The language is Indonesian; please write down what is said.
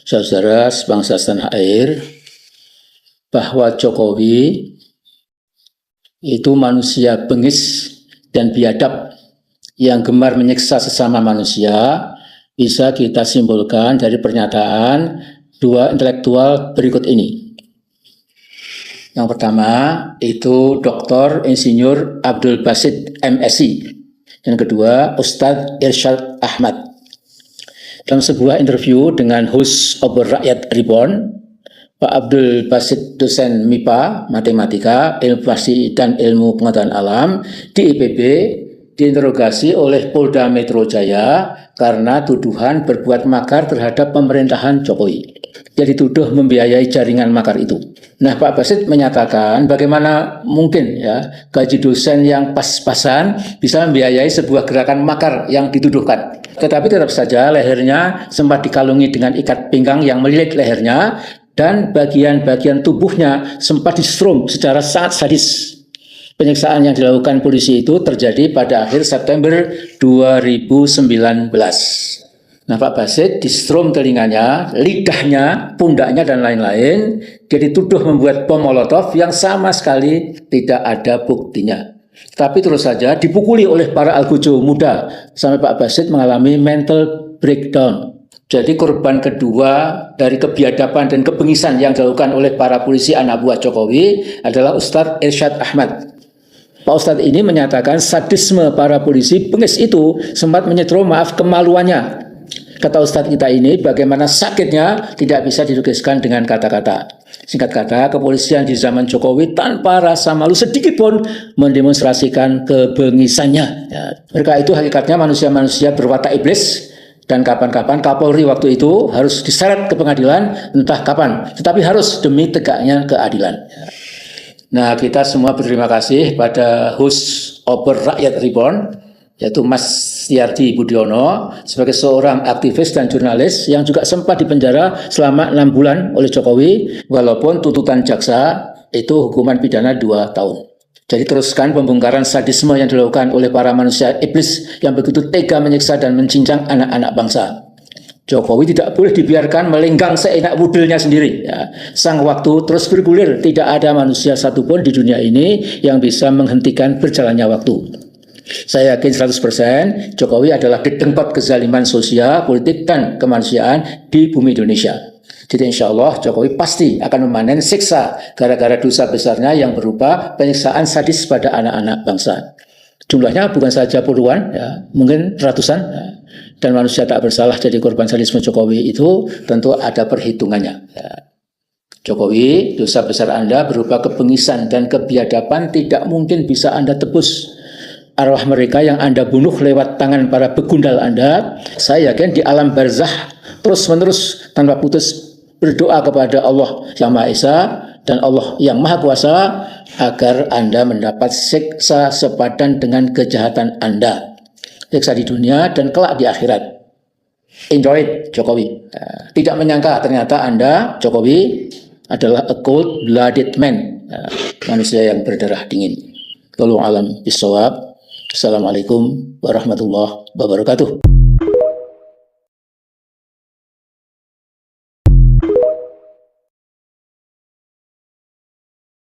Saudara sebangsa setanah air, bahwa Jokowi itu manusia bengis dan biadab yang gemar menyiksa sesama manusia bisa kita simpulkan dari pernyataan dua intelektual berikut ini. Yang pertama itu Dr. Insinyur Abdul Basit MSI. Yang kedua Ustadz Irsyad Ahmad. Dalam sebuah interview dengan host Obor Rakyat Reborn, Pak Abdul Basit, dosen MIPA, Matematika, Ilmu Pasti dan Ilmu Pengetahuan Alam di IPB, diinterogasi oleh Polda Metro Jaya karena tuduhan berbuat makar terhadap pemerintahan Jokowi. Dia dituduh membiayai jaringan makar itu. Nah, Pak Basit menyatakan bagaimana mungkin ya gaji dosen yang pas-pasan bisa membiayai sebuah gerakan makar yang dituduhkan. Tetapi tetap saja lehernya sempat dikalungi dengan ikat pinggang yang melilit lehernya dan bagian-bagian tubuhnya sempat disetrum secara sangat sadis. Penyiksaan yang dilakukan polisi itu terjadi pada akhir September 2019. Nah, Pak Basit disetrum telinganya, lidahnya, pundaknya, dan lain-lain. Dia dituduh membuat bom molotov yang sama sekali tidak ada buktinya. Tapi terus saja dipukuli oleh para algojo muda sampai Pak Basit mengalami mental breakdown. Jadi korban kedua dari kebiadaban dan kebengisan yang dilakukan oleh para polisi anak buah Jokowi adalah Ustadz Irsyad Ahmad. Pak Ustadz ini menyatakan sadisme para polisi bengis itu sempat menyetrum kemaluannya. Kata Ustadz kita ini, bagaimana sakitnya tidak bisa dilukiskan dengan kata-kata. Singkat kata, kepolisian di zaman Jokowi tanpa rasa malu sedikit pun mendemonstrasikan kebengisannya. Ya, mereka itu hakikatnya manusia-manusia berwatak iblis, dan kapan-kapan Kapolri waktu itu harus diseret ke pengadilan, entah kapan. Tetapi harus demi tegaknya keadilan. Ya. Nah, kita semua berterima kasih pada host Obor Rakyat Reborn, yaitu Mas Yardi Budiono, sebagai seorang aktivis dan jurnalis yang juga sempat dipenjara selama 6 bulan oleh Jokowi, walaupun tuntutan jaksa itu hukuman pidana 2 tahun. Jadi teruskan pembongkaran sadisme yang dilakukan oleh para manusia iblis yang begitu tega menyiksa dan mencincang anak-anak bangsa. Jokowi tidak boleh dibiarkan melenggang seenak wudelnya sendiri. Ya. Sang waktu terus bergulir, tidak ada manusia satupun di dunia ini yang bisa menghentikan berjalannya waktu. Saya yakin 100% Jokowi adalah dedengkot kezaliman sosial, politik, dan kemanusiaan di bumi Indonesia. Jadi insya Allah Jokowi pasti akan memanen siksa gara-gara dosa besarnya yang berupa penyiksaan sadis pada anak-anak bangsa. Jumlahnya bukan saja puluhan, ya, mungkin ratusan. Ya. Dan manusia tak bersalah jadi korban sadisme Jokowi itu tentu ada perhitungannya. Ya. Jokowi, dosa besar Anda berupa kebengisan dan kebiadaban tidak mungkin bisa Anda tebus. Arwah mereka yang Anda bunuh lewat tangan para begundal Anda, saya yakin di alam barzah terus-menerus tanpa putus berdoa kepada Allah yang Maha Esa dan Allah yang Maha Kuasa agar Anda mendapat siksa sepadan dengan kejahatan Anda. Siksa di dunia dan kelak di akhirat. Enjoy it, Jokowi. Tidak menyangka ternyata Anda, Jokowi, adalah a cold-blooded man. Manusia yang berdarah dingin. Wallahu a'lam bishawab. Assalamualaikum warahmatullahi wabarakatuh.